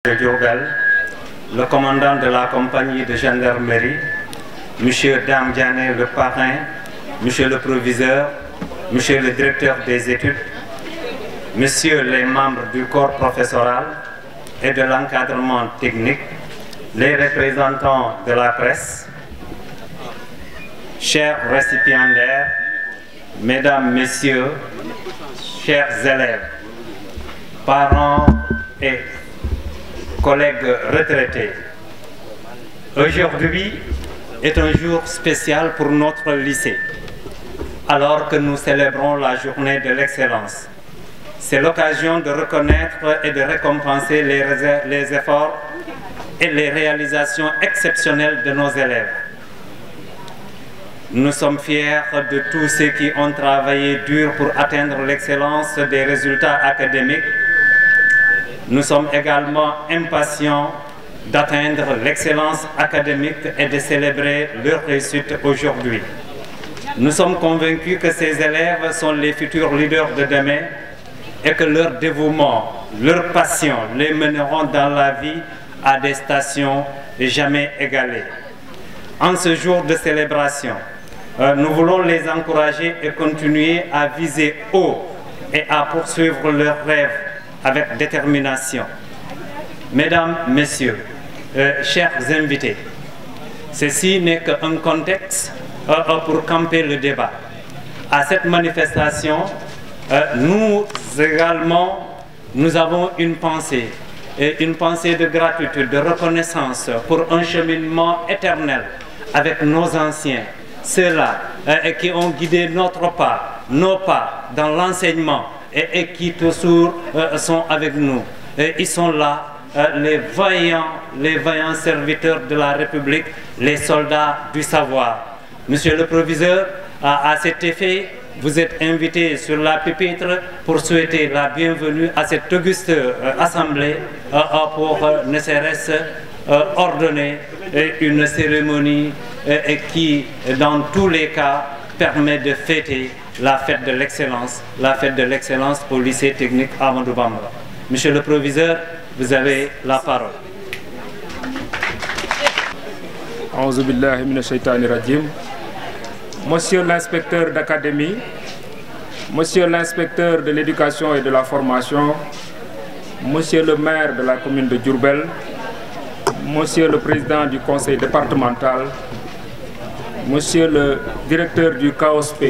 de Diourbel, le commandant de la compagnie de gendarmerie, M. Dame Diané, le parrain, M. le proviseur, M. le directeur des études, Messieurs les membres du corps professoral et de l'encadrement technique, les représentants de la presse, chers récipiendaires, Mesdames, Messieurs, chers élèves, parents et collègues retraités, aujourd'hui est un jour spécial pour notre lycée, alors que nous célébrons la journée de l'excellence. C'est l'occasion de reconnaître et de récompenser les efforts et les réalisations exceptionnelles de nos élèves. Nous sommes fiers de tous ceux qui ont travaillé dur pour atteindre l'excellence des résultats académiques. Nous sommes également impatients d'atteindre l'excellence académique et de célébrer leur réussite aujourd'hui. Nous sommes convaincus que ces élèves sont les futurs leaders de demain et que leur dévouement, leur passion les mèneront dans la vie à des stations jamais égalées. En ce jour de célébration, nous voulons les encourager et continuer à viser haut et à poursuivre leurs rêves avec détermination. Mesdames, Messieurs, chers invités, ceci n'est qu'un contexte pour camper le débat. À cette manifestation, nous également, nous avons une pensée de gratitude, de reconnaissance pour un cheminement éternel avec nos anciens, ceux-là qui ont guidé nos pas dans l'enseignement et qui toujours sont avec nous. Ils sont là, les vaillants serviteurs de la République, les soldats du savoir. Monsieur le proviseur, à cet effet, vous êtes invité sur la pupitre pour souhaiter la bienvenue à cette auguste assemblée pour ne serait-ce ordonner une cérémonie qui, dans tous les cas, permet de fêter la fête de l'excellence pour le lycée technique Amadou Bamba. Monsieur le proviseur, vous avez la parole. Aouzu billahi minash shaitani rajim. Monsieur l'inspecteur d'académie, Monsieur l'inspecteur de l'éducation et de la formation, Monsieur le maire de la commune de Diourbel, Monsieur le président du conseil départemental, Monsieur le directeur du CAOSP,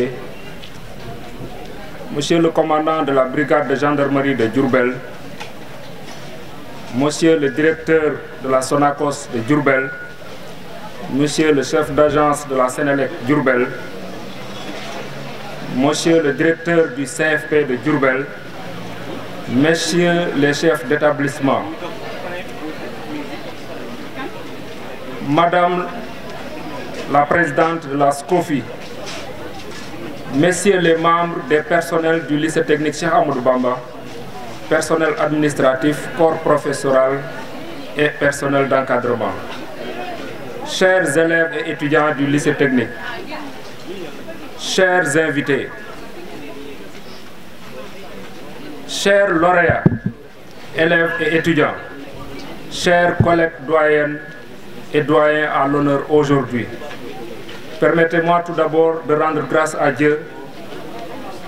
Monsieur le commandant de la brigade de gendarmerie de Diourbel, Monsieur le directeur de la Sonacos de Diourbel, Monsieur le chef d'agence de la Sénélec Diourbel, Monsieur le directeur du CFP de Diourbel, Messieurs les chefs d'établissement, Madame la présidente de la SCOFI, Messieurs les membres des personnels du lycée technique Cheikh Amadou Bamba, personnel administratif, corps professoral et personnel d'encadrement, chers élèves et étudiants du lycée technique, chers invités, chers lauréats, élèves et étudiants, chers collègues doyennes et doyens à l'honneur aujourd'hui, permettez-moi tout d'abord de rendre grâce à Dieu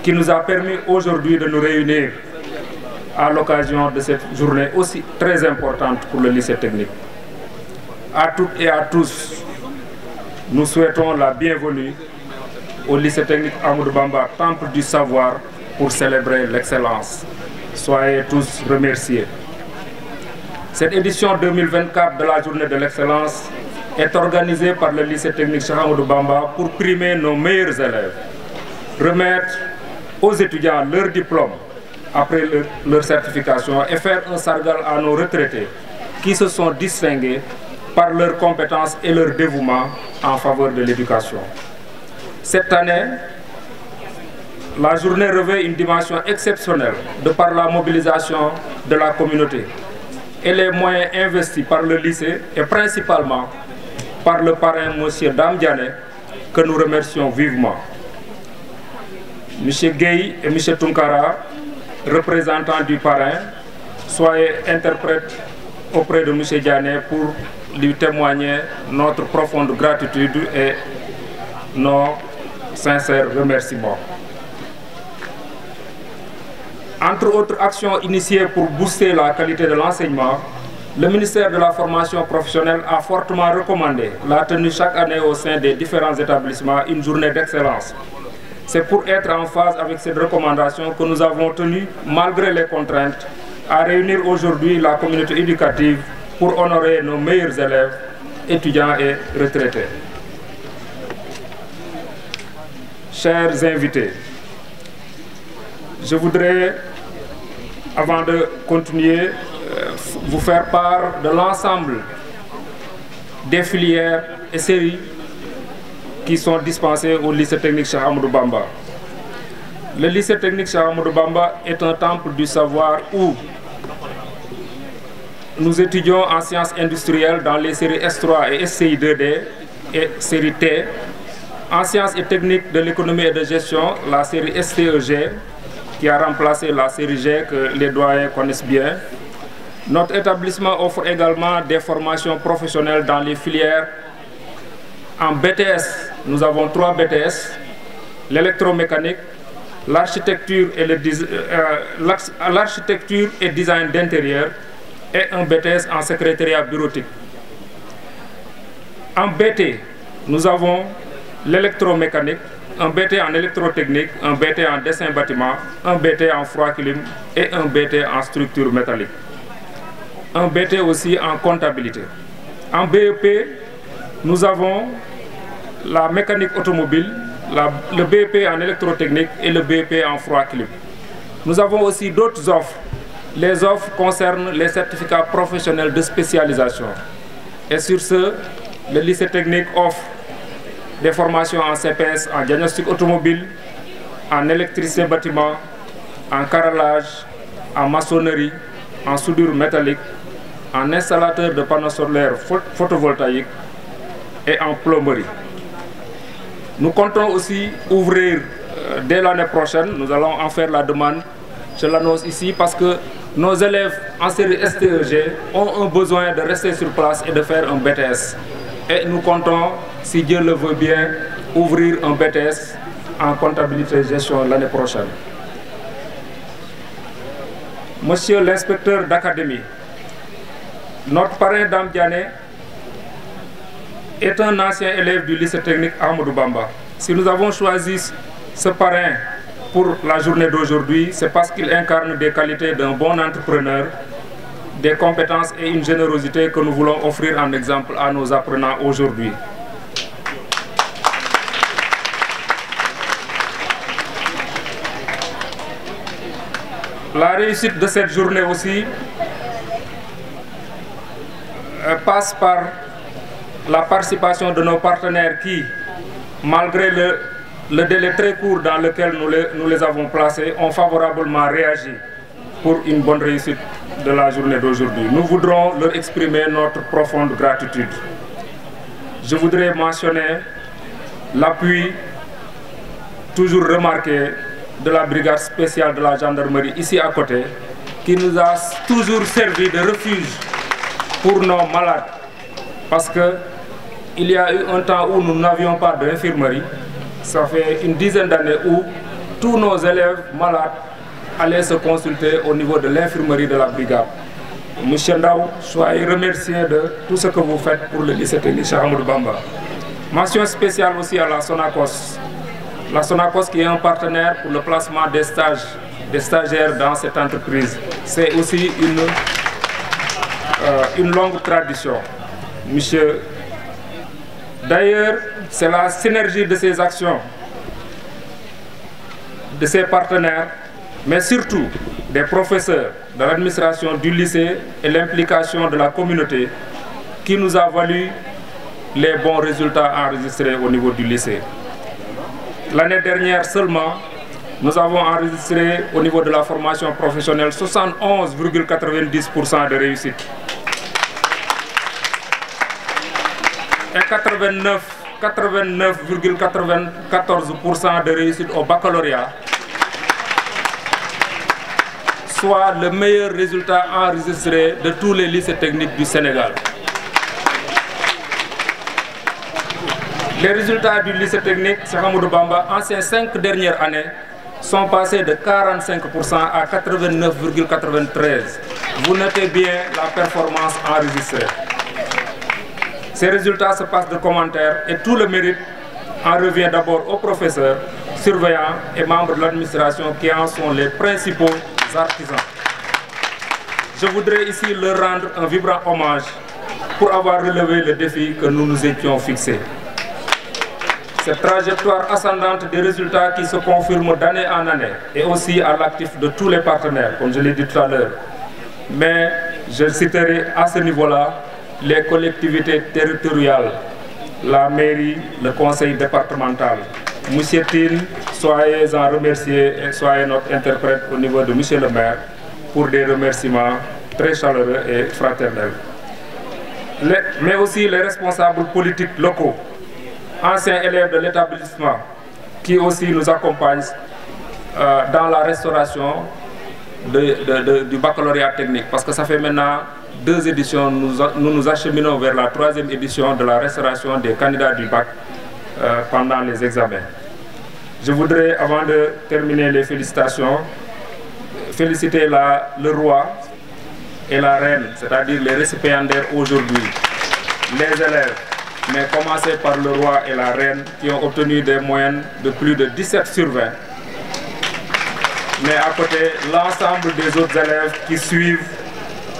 qui nous a permis aujourd'hui de nous réunir à l'occasion de cette journée aussi très importante pour le lycée technique. À toutes et à tous, nous souhaitons la bienvenue au lycée technique Amadou Bamba, temple du savoir, pour célébrer l'excellence. Soyez tous remerciés. Cette édition 2024 de la journée de l'excellence est organisée par le lycée technique Cheikh Amadou Bamba pour primer nos meilleurs élèves, remettre aux étudiants leur diplôme après leur certification et faire un sargal à nos retraités qui se sont distingués par leurs compétences et leur dévouement en faveur de l'éducation. Cette année, la journée revêt une dimension exceptionnelle de par la mobilisation de la communauté et les moyens investis par le lycée et principalement par le parrain M. Dame Diané, que nous remercions vivement. M. Gueye et M. Tunkara, représentants du parrain, soyez interprètes auprès de M. Diané pour lui témoigner notre profonde gratitude et nos sincères remerciements. Entre autres actions initiées pour booster la qualité de l'enseignement, le ministère de la formation professionnelle a fortement recommandé la tenue chaque année au sein des différents établissements une journée d'excellence. C'est pour être en phase avec cette recommandation que nous avons tenu, malgré les contraintes, à réunir aujourd'hui la communauté éducative pour honorer nos meilleurs élèves, étudiants et retraités. Chers invités, je voudrais, avant de continuer, vous faire part de l'ensemble des filières et séries qui sont dispensées au lycée technique Cheikh Ahmadou Bamba. Le lycée technique Cheikh Ahmadou Bamba est un temple du savoir où nous étudions en sciences industrielles dans les séries S3 et SCI 2D et série T, en sciences et techniques de l'économie et de gestion, la série STEG, qui a remplacé la série G que les doyens connaissent bien. Notre établissement offre également des formations professionnelles dans les filières. En BTS, nous avons 3 BTS, l'électromécanique, l'architecture et design d'intérieur et un BTS en secrétariat bureautique. En BT, nous avons l'électromécanique, un BT en électrotechnique, un BT en dessin bâtiment, un BT en froid clim et un BT en structure métallique. Un BT aussi en comptabilité. En BEP, nous avons la mécanique automobile, le BEP en électrotechnique et le BEP en froid clim. Nous avons aussi d'autres offres. Les offres concernent les certificats professionnels de spécialisation. Et sur ce, le lycée technique offre des formations en CPS, en diagnostic automobile, en électricité bâtiment, en carrelage, en maçonnerie, en soudure métallique, en installateur de panneaux solaires photovoltaïques et en plomberie. Nous comptons aussi ouvrir dès l'année prochaine, nous allons en faire la demande, je l'annonce ici parce que nos élèves en série STEG ont un besoin de rester sur place et de faire un BTS. Et nous comptons, si Dieu le veut bien, ouvrir un BTS en comptabilité et gestion l'année prochaine. Monsieur l'inspecteur d'académie, notre parrain Dame Diané est un ancien élève du lycée technique Ahmadou Bamba. Si nous avons choisi ce parrain pour la journée d'aujourd'hui, c'est parce qu'il incarne des qualités d'un bon entrepreneur, des compétences et une générosité que nous voulons offrir en exemple à nos apprenants aujourd'hui. La réussite de cette journée aussi passe par la participation de nos partenaires qui, malgré le délai très court dans lequel nous les avons placés, ont favorablement réagi pour une bonne réussite de la journée d'aujourd'hui. Nous voudrons leur exprimer notre profonde gratitude. Je voudrais mentionner l'appui toujours remarqué de la brigade spéciale de la gendarmerie ici à côté, qui nous a toujours servi de refuge pour nos malades. Parce qu'il y a eu un temps où nous n'avions pas d'infirmerie. Ça fait une dizaine d'années où tous nos élèves malades allaient se consulter au niveau de l'infirmerie de la brigade. Monsieur Ndao, soyez remercié de tout ce que vous faites pour le lycée technique Cheikh Ahmadou Bamba. Mention spéciale aussi à la Sonacos. La Sonacos qui est un partenaire pour le placement des stagiaires dans cette entreprise. C'est aussi une longue tradition. Monsieur, d'ailleurs, c'est la synergie de ces actions, de ces partenaires, mais surtout des professeurs, de l'administration du lycée et l'implication de la communauté qui nous a valu les bons résultats enregistrés au niveau du lycée. L'année dernière seulement, nous avons enregistré au niveau de la formation professionnelle 71,90% de réussite. Et 89,94% de réussite au baccalauréat, soit le meilleur résultat enregistré de tous les lycées techniques du Sénégal. Les résultats du lycée technique Cheikh Ahmadou Bamba en ces 5 dernières années sont passés de 45% à 89,93%. Vous notez bien la performance enregistrée. Ces résultats se passent de commentaires et tout le mérite en revient d'abord aux professeurs, surveillants et membres de l'administration qui en sont les principaux artisans. Je voudrais ici leur rendre un vibrant hommage pour avoir relevé le défi que nous nous étions fixés. Cette trajectoire ascendante des résultats qui se confirment d'année en année est aussi à l'actif de tous les partenaires, comme je l'ai dit tout à l'heure. Mais je citerai à ce niveau-là les collectivités territoriales, la mairie, le conseil départemental. Monsieur Tine, soyez en remerciés et soyez notre interprète au niveau de Monsieur le maire pour des remerciements très chaleureux et fraternels. Mais aussi les responsables politiques locaux, anciens élèves de l'établissement qui aussi nous accompagnent dans la restauration du baccalauréat technique. Parce que ça fait maintenant 2 éditions, nous nous acheminons vers la 3e édition de la restauration des candidats du bac pendant les examens. Je voudrais, avant de terminer les félicitations, féliciter le roi et la reine, c'est-à-dire les récipiendaires aujourd'hui, les élèves, mais commencer par le roi et la reine qui ont obtenu des moyennes de plus de 17 sur 20. Mais à côté, l'ensemble des autres élèves qui suivent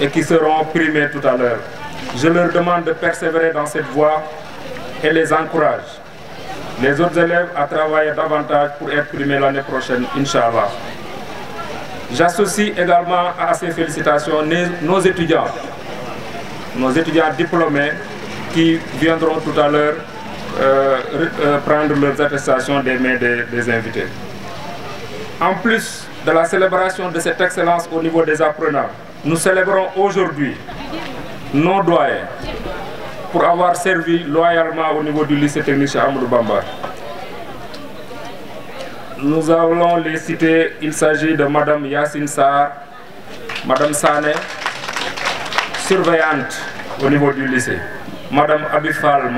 et qui seront primés tout à l'heure. Je leur demande de persévérer dans cette voie et les encourage. Les autres élèves à travailler davantage pour être primés l'année prochaine, Inch'Allah. J'associe également à ces félicitations nos étudiants diplômés qui viendront tout à l'heure prendre leurs attestations des mains des invités. En plus de la célébration de cette excellence au niveau des apprenants, nous célébrons aujourd'hui nos doyens pour avoir servi loyalement au niveau du lycée technique Cheikh Ahmadou Bamba. Nous allons les citer. Il s'agit de Madame Yassine Sarr, Madame Sané, surveillante au niveau du lycée, Madame Abifal,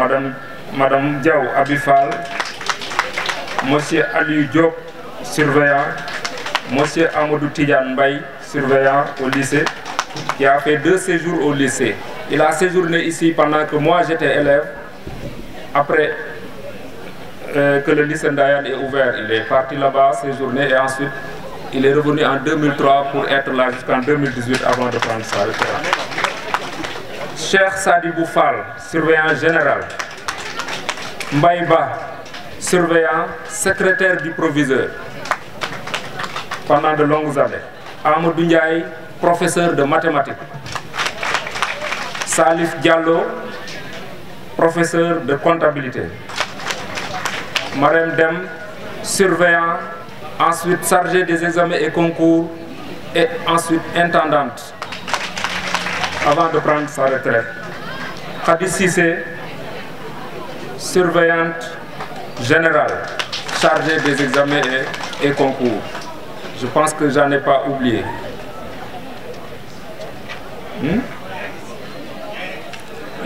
Madame Diaw Abifal, Monsieur Ali Diop, surveillant, Monsieur Amadou Tidiane Mbaye, surveillant au lycée, qui a fait 2 séjours au lycée. Il a séjourné ici pendant que moi j'étais élève. Après que le lycée Ndayan est ouvert, il est parti là-bas, séjourné, et ensuite il est revenu en 2003 pour être là jusqu'en 2018 avant de prendre sa retraite. Cheikh Sadibou Fall, surveillant général. Mbaïba, surveillant, secrétaire du proviseur pendant de longues années. Amadou Ndiaye, professeur de mathématiques. Salif Diallo, professeur de comptabilité. Marem Dem, surveillant, ensuite chargé des examens et concours, et ensuite intendante, avant de prendre sa retraite. Khadi Sissé, surveillante générale, chargée des examens et concours. Je pense que j'en ai pas oublié.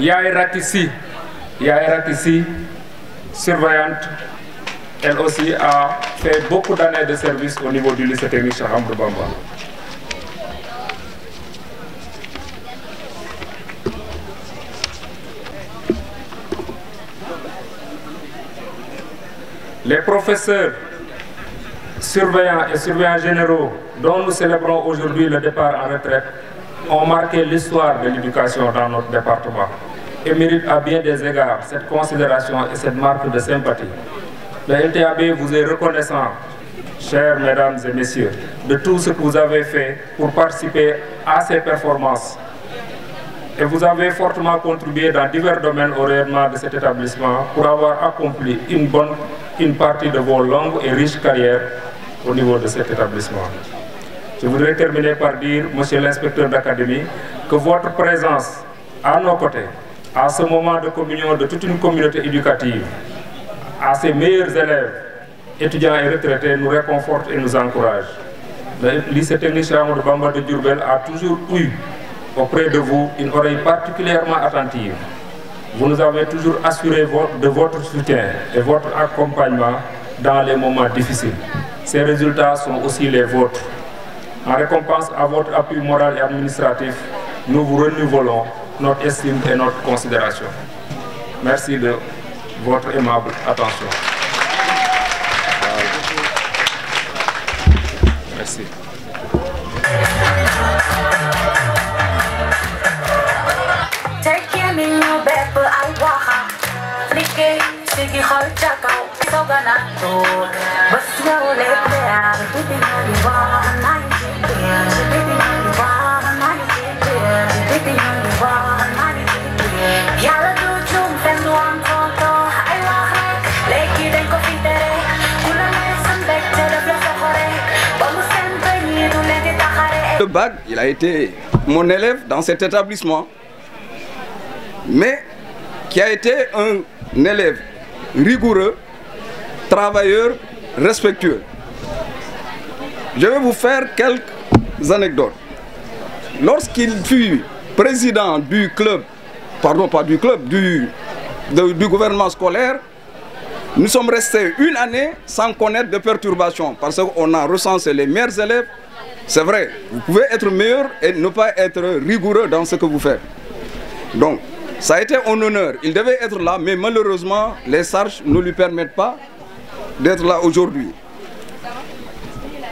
Yaye Rakissi, surveillante, elle aussi a fait beaucoup d'années de service au niveau du lycée technique Cheikh Ahmadou Bamba. Les professeurs, surveillants et surveillants généraux dont nous célébrons aujourd'hui le départ en retraite ont marqué l'histoire de l'éducation dans notre département et méritent à bien des égards cette considération et cette marque de sympathie. Le LTAB vous est reconnaissant, chers mesdames et messieurs, de tout ce que vous avez fait pour participer à ces performances. Et vous avez fortement contribué dans divers domaines au rayonnement de cet établissement pour avoir accompli une partie de vos longues et riches carrières au niveau de cet établissement. Je voudrais terminer par dire, monsieur l'inspecteur d'académie, que votre présence à nos côtés, à ce moment de communion de toute une communauté éducative, à ses meilleurs élèves, étudiants et retraités, nous réconforte et nous encourage. Le lycée technique Cheikh Ahmadou Bamba de Diourbel a toujours eu auprès de vous une oreille particulièrement attentive. Vous nous avez toujours assuré de votre soutien et votre accompagnement dans les moments difficiles. Ces résultats sont aussi les vôtres. En récompense à votre appui moral et administratif, nous vous renouvelons notre estime et notre considération. Merci de votre aimable attention. Merci. Le bac, il a été mon élève dans cet établissement, mais qui a été un élève rigoureux, travailleur, respectueux. Je vais vous faire quelques anecdotes. Lorsqu'il fut président du club, pardon, pas du club, du gouvernement scolaire, nous sommes restés une année sans connaître de perturbations parce qu'on a recensé les meilleurs élèves. C'est vrai, vous pouvez être meilleur et ne pas être rigoureux dans ce que vous faites. Donc, ça a été un honneur. Il devait être là, mais malheureusement, les charges ne lui permettent pas d'être là aujourd'hui.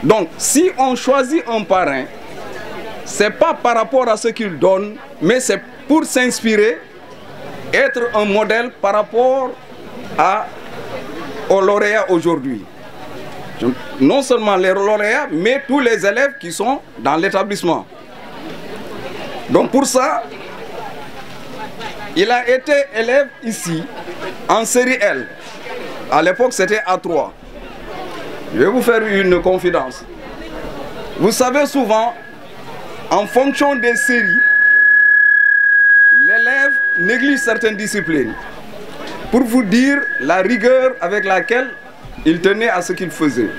Donc, si on choisit un parrain, ce n'est pas par rapport à ce qu'il donne, mais c'est pour s'inspirer, être un modèle par rapport aux lauréats aujourd'hui. Non seulement les lauréats, mais tous les élèves qui sont dans l'établissement. Donc pour ça, il a été élève ici, en série L. À l'époque, c'était A3. Je vais vous faire une confidence. Vous savez souvent, en fonction des séries, l'élève néglige certaines disciplines. Pour vous dire la rigueur avec laquelle il tenait à ce qu'il faisait.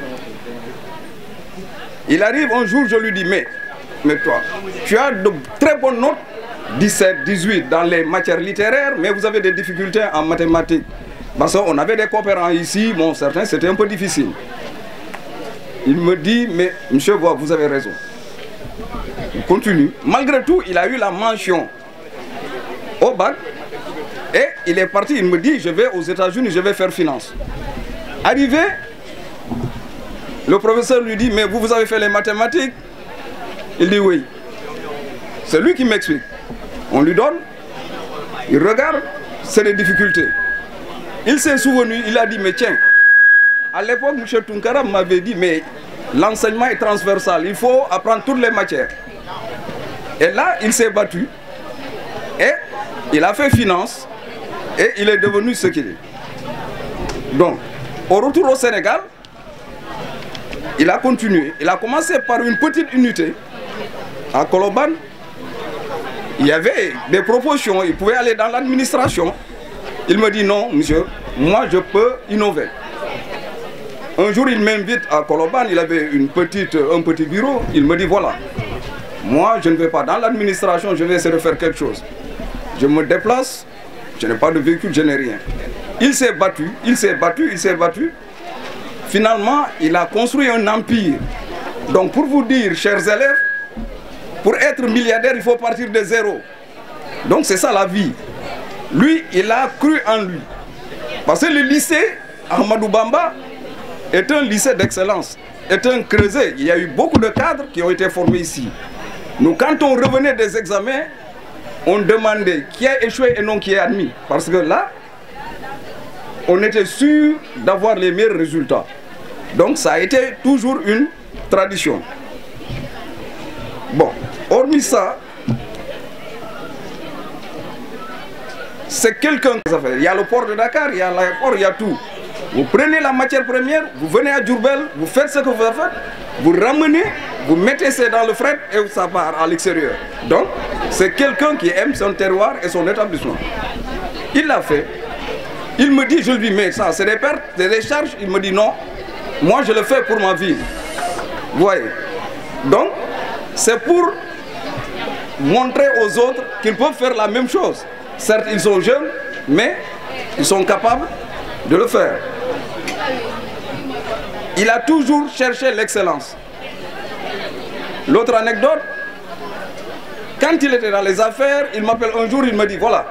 Il arrive un jour, je lui dis, mais toi, tu as de très bonnes notes, 17, 18 dans les matières littéraires, mais vous avez des difficultés en mathématiques. Parce qu'on avait des coopérants ici, bon, certains, c'était un peu difficile. Il me dit, mais monsieur, vous avez raison. Il continue. Malgré tout, il a eu la mention au bac. Et il est parti, il me dit, je vais aux États-Unis, je vais faire finance. Arrivé, le professeur lui dit, mais vous avez fait les mathématiques? Il dit oui. C'est lui qui m'explique. On lui donne, il regarde, c'est les difficultés. Il s'est souvenu, il a dit, mais tiens, à l'époque, M. Tunkara m'avait dit, mais l'enseignement est transversal, il faut apprendre toutes les matières. Et là, il s'est battu, et il a fait finance, et il est devenu ce qu'il est. Donc, au retour au Sénégal, il a continué. Il a commencé par une petite unité à Koloban. Il y avait des propositions, il pouvait aller dans l'administration. Il me dit non, monsieur, moi je peux innover. Un jour, il m'invite à Koloban, il avait un petit bureau. Il me dit voilà, moi je ne vais pas dans l'administration, je vais essayer de faire quelque chose. Je me déplace, je n'ai pas de véhicule, je n'ai rien. Il s'est battu, il s'est battu, il s'est battu. Finalement, il a construit un empire. Donc pour vous dire, chers élèves, pour être milliardaire, il faut partir de zéro. Donc c'est ça la vie. Lui, il a cru en lui. Parce que le lycée Ahmadou Bamba est un lycée d'excellence, est un creuset. Il y a eu beaucoup de cadres qui ont été formés ici. Nous, quand on revenait des examens, on demandait qui a échoué et non qui est admis. Parce que là, on était sûr d'avoir les meilleurs résultats. Donc ça a été toujours une tradition. Bon, hormis ça, c'est quelqu'un qui a fait. Il y a le port de Dakar, il y a l'aéroport, il y a tout. Vous prenez la matière première, vous venez à Diourbel, vous faites ce que vous avez fait, vous ramenez, vous mettez ça dans le fret et ça part à l'extérieur. Donc, c'est quelqu'un qui aime son terroir et son établissement. Il l'a fait. Il me dit, je lui mets ça, c'est des pertes, c'est des charges. Il me dit non, moi je le fais pour ma ville. Vous voyez. Donc, c'est pour montrer aux autres qu'ils peuvent faire la même chose. Certes, ils sont jeunes, mais ils sont capables de le faire. Il a toujours cherché l'excellence. L'autre anecdote, quand il était dans les affaires, il m'appelle un jour, il me dit, voilà,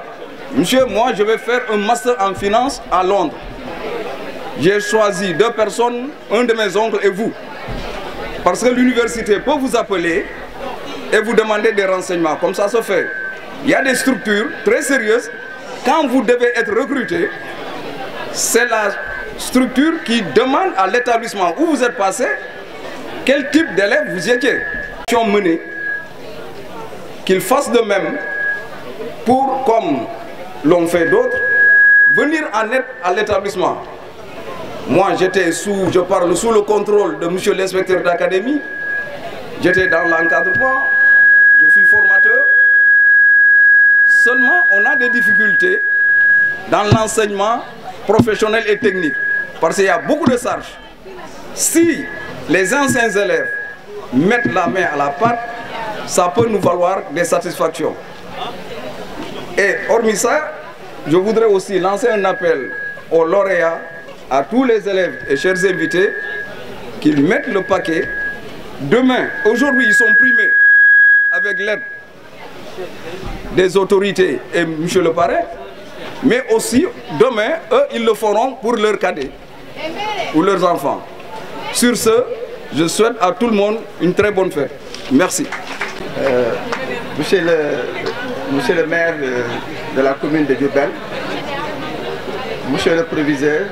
monsieur, moi je vais faire un master en finance à Londres. J'ai choisi 2 personnes, un de mes oncles et vous. Parce que l'université peut vous appeler et vous demander des renseignements. Comme ça se fait. Il y a des structures très sérieuses. Quand vous devez être recruté, c'est la structure qui demande à l'établissement où vous êtes passé quel type d'élève vous étiez. Mené, qu'ils fassent de même pour, comme l'ont fait d'autres, venir en aide à l'établissement. Moi, j'étais je parle sous le contrôle de monsieur l'inspecteur d'académie. J'étais dans l'encadrement, je suis formateur. Seulement, on a des difficultés dans l'enseignement professionnel et technique. Parce qu'il y a beaucoup de charges. Si les anciens élèves mettent la main à la pâte, ça peut nous valoir des satisfactions. Et hormis ça, je voudrais aussi lancer un appel aux lauréats, à tous les élèves et chers invités, qu'ils mettent le paquet. Demain, aujourd'hui, ils sont primés avec l'aide des autorités et M. le parrain, mais aussi, demain, eux, ils le feront pour leurs cadets ou leurs enfants. Sur ce, je souhaite à tout le monde une très bonne fête. Merci. Monsieur le maire de la commune de Diourbel, monsieur le proviseur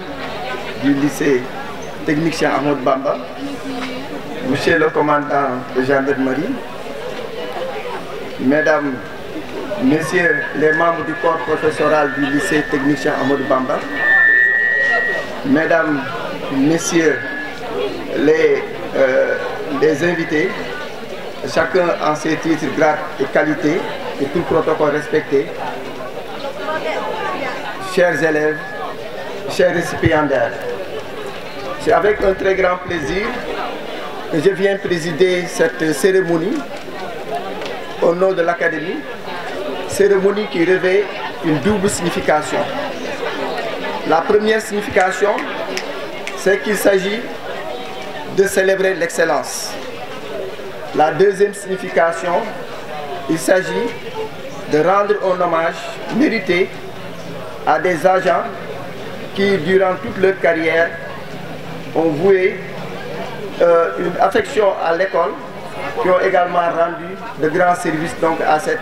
du lycée technique Cheikh Ahmadou Bamba, monsieur le commandant de gendarmerie, mesdames, messieurs les membres du corps professoral du lycée technique Cheikh Ahmadou Bamba, mesdames, messieurs les invités, chacun en ses titres, grades et qualités, et tout protocole respecté, chers élèves, chers récipiendaires, c'est avec un très grand plaisir que je viens présider cette cérémonie au nom de l'Académie, cérémonie qui revêt une double signification. La première signification, c'est qu'il s'agit de célébrer l'excellence. La deuxième signification, il s'agit de rendre un hommage mérité à des agents qui, durant toute leur carrière, ont voué une affection à l'école, qui ont également rendu de grands services donc, à cette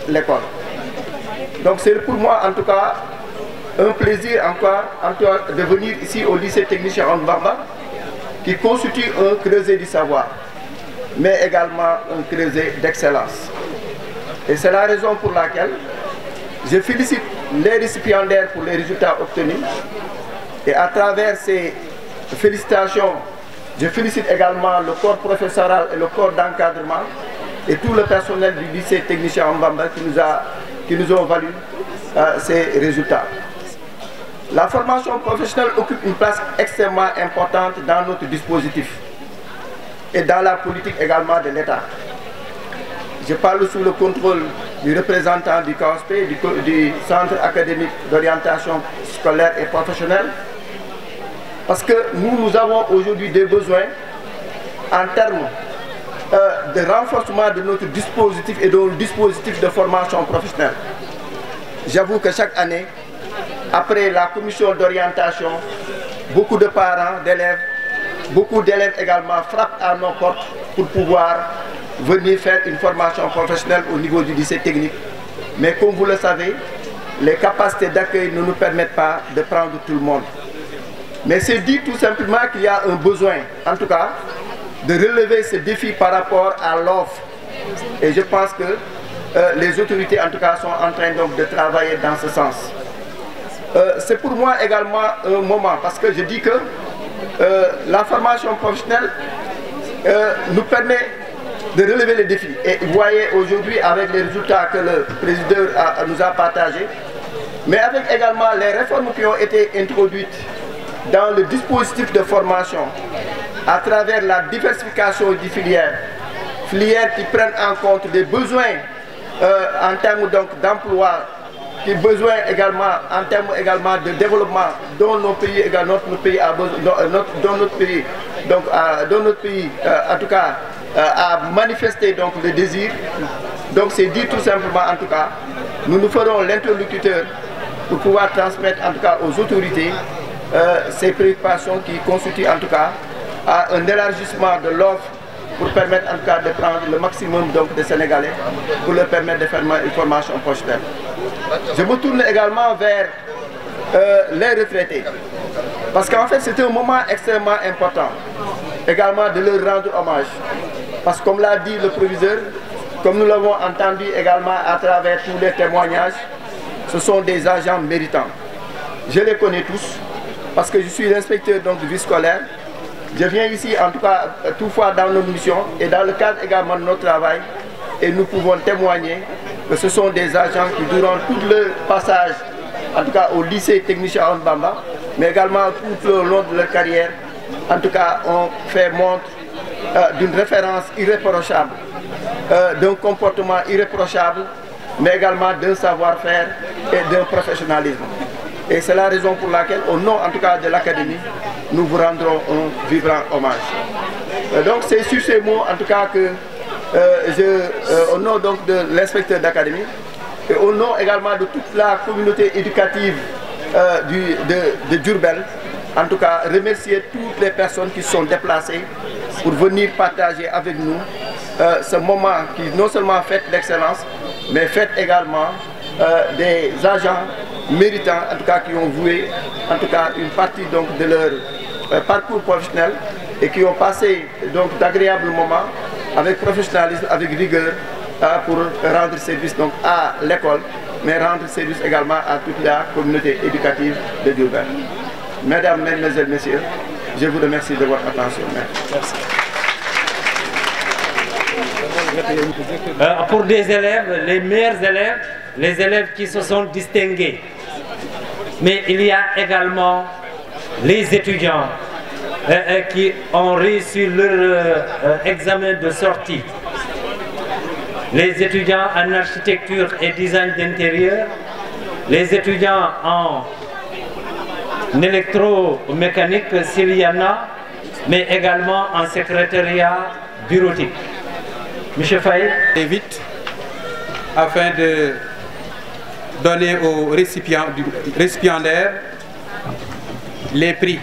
école. Donc c'est pour moi en tout cas un plaisir encore de venir ici au lycée technique Cheikh Ahmadou Bamba, qui constitue un creuset du savoir, mais également un creuset d'excellence. Et c'est la raison pour laquelle je félicite les récipiendaires pour les résultats obtenus. Et à travers ces félicitations, je félicite également le corps professoral et le corps d'encadrement et tout le personnel du lycée technique Cheikh Ahmadou Bamba qui nous ont valu ces résultats. La formation professionnelle occupe une place extrêmement importante dans notre dispositif et dans la politique également de l'État. Je parle sous le contrôle du représentant du CAOSP, du Centre académique d'orientation scolaire et professionnelle, parce que nous avons aujourd'hui des besoins en termes de renforcement de notre dispositif et de notre dispositif de formation professionnelle. J'avoue que chaque année, après la commission d'orientation, beaucoup de parents d'élèves, beaucoup d'élèves également frappent à nos portes pour pouvoir venir faire une formation professionnelle au niveau du lycée technique. Mais comme vous le savez, les capacités d'accueil ne nous permettent pas de prendre tout le monde. Mais c'est dit tout simplement qu'il y a un besoin, en tout cas, de relever ce défi par rapport à l'offre. Et je pense que les autorités, en tout cas, sont en train donc de travailler dans ce sens. C'est pour moi également un moment, parce que je dis que la formation professionnelle nous permet de relever les défis. Et vous voyez aujourd'hui avec les résultats que le président nous a partagés, mais avec également les réformes qui ont été introduites dans le dispositif de formation à travers la diversification des filières filières qui prennent en compte des besoins en termes d'emploi, qui besoin également en termes également de développement dont nos pays également notre pays a besoin, dont notre pays en tout cas a manifesté donc le désir. Donc c'est dit tout simplement en tout cas, nous ferons l'interlocuteur pour pouvoir transmettre en tout cas aux autorités ces préoccupations qui constituent en tout cas un élargissement de l'offre pour permettre en tout cas de prendre le maximum donc de Sénégalais pour leur permettre de faire une formation professionnelle. Je me tourne également vers les retraités parce qu'en fait c'est un moment extrêmement important également de leur rendre hommage parce que comme l'a dit le proviseur, comme nous l'avons entendu également à travers tous les témoignages, ce sont des agents méritants. Je les connais tous parce que je suis l'inspecteur donc du vie scolaire. Je viens ici en tout cas toutefois dans nos missions et dans le cadre également de notre travail et nous pouvons témoigner que ce sont des agents qui durant tout leur passage en tout cas au lycée technicien Ahmadou Bamba mais également tout le long de leur carrière en tout cas ont fait montre d'une référence irréprochable, d'un comportement irréprochable mais également d'un savoir-faire et d'un professionnalisme. Et c'est la raison pour laquelle, au nom en tout cas de l'Académie, nous vous rendrons un vibrant hommage. Donc c'est sur ces mots en tout cas que au nom donc de l'inspecteur d'Académie et au nom également de toute la communauté éducative de Diourbel, en tout cas remercier toutes les personnes qui sont déplacées pour venir partager avec nous ce moment qui non seulement fête l'excellence, mais fête également des agents méritants, en tout cas qui ont voué en tout cas une partie donc de leur parcours professionnel et qui ont passé donc d'agréables moments avec professionnalisme, avec rigueur pour rendre service donc à l'école, mais rendre service également à toute la communauté éducative de Diourbel. Mesdames, Mesdemoiselles, Messieurs, je vous remercie de votre attention. Merci. Pour des élèves, les meilleurs élèves, les élèves qui se sont distingués. Mais il y a également les étudiants qui ont réussi leur examen de sortie. Les étudiants en architecture et design d'intérieur, les étudiants en électromécanique s'il y en a, mais également en secrétariat bureautique. Monsieur Faye. Et vite, afin de donner aux récipiendaires les prix.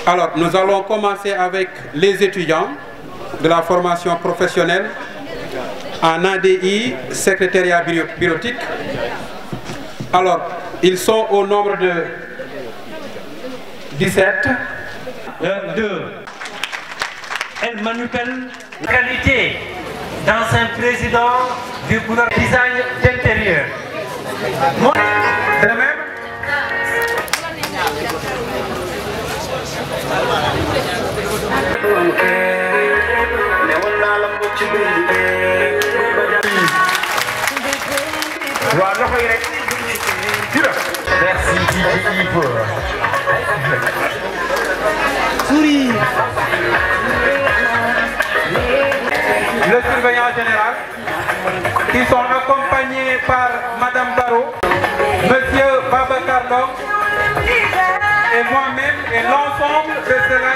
Alors, nous allons commencer avec les étudiants de la formation professionnelle en ADI, secrétariat bureautique. Alors, ils sont au nombre de 17. 2. El Manupel, qualité d'ancien président du gouvernement design d'intérieur. C'est le même. Merci Yves. Souris. Le surveillant général, qui sont accompagnés par Madame Baro, Monsieur Babacar Lom et moi-même et l'ensemble de cela.